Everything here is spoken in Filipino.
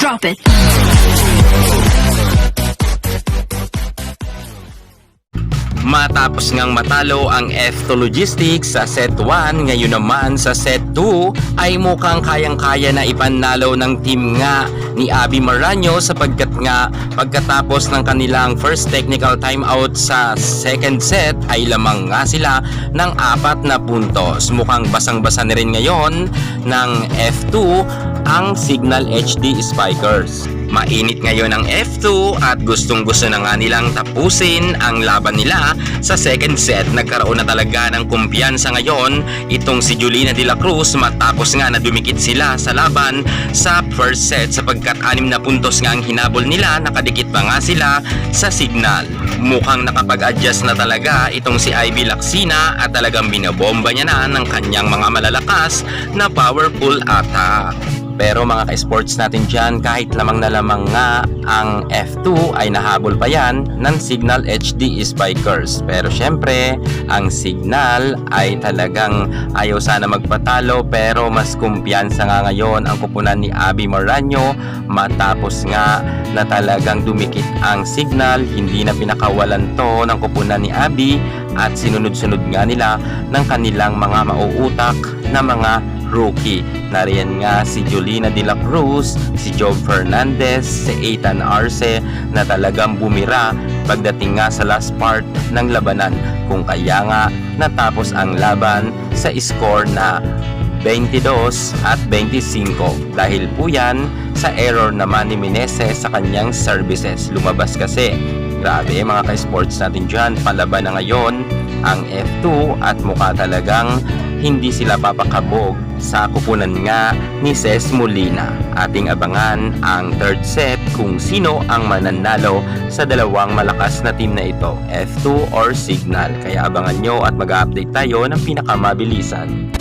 Drop it. Matapos ngang matalo ang F2 Logistics sa set 1, ngayon naman sa set 2 ay mukhang kayang-kaya na ipanalo ng team nga ni Abby Maranyo sapagkat nga pagkatapos ng kanilang first technical timeout sa second set ay lamang nga sila ng 4 na puntos. Mukhang basang-basa na rin ngayon ng F2 ang Signal HD Spikers. Mainit ngayon ang F2 at gustong-gusto na nga nilang tapusin ang laban nila sa second set. Nagkaroon na talaga ng kumpiyansa ngayon itong si Julina De La Cruz matapos nga na dumikit sila sa laban sa first set sapagkat 6 na puntos nga ang hinabol nila, nakadikit pa nga sila sa Signal. Mukhang nakapag-adjust na talaga itong si Ivy Lacsina at talagang binabomba niya na ng kanyang mga malalakas na powerful attack. Pero mga ka-sports natin dyan, kahit lamang na lamang nga ang F2 ay nahabol pa yan ng Signal HD Spikers. Pero syempre, ang Signal ay talagang ayaw sana magpatalo pero mas kumpiyansa nga ngayon ang kupunan ni Abby Maranyo matapos nga na talagang dumikit ang Signal. Hindi na pinakawalan to ng kupunan ni Abby at sinunod-sunod nga nila ng kanilang mga mauutak na mga rookie. Nariyan nga si Julina De La Cruz, si Job Fernandez, si Ethan Arce na talagang bumira pagdating nga sa last part ng labanan. Kung kaya nga natapos ang laban sa score na 22 at 25 dahil po yan sa error naman ni Meneses sa kanyang services. Lumabas kasi. Grabe mga ka-sports natin dyan, palaban na ngayon ang F2 at mukha talagang hindi sila papakabog sa kupunan nga ni Ces Molina. Ating abangan ang third set kung sino ang mananalo sa dalawang malakas na team na ito, F2 or Signal. Kaya abangan nyo at mag-update tayo ng pinakamabilisan.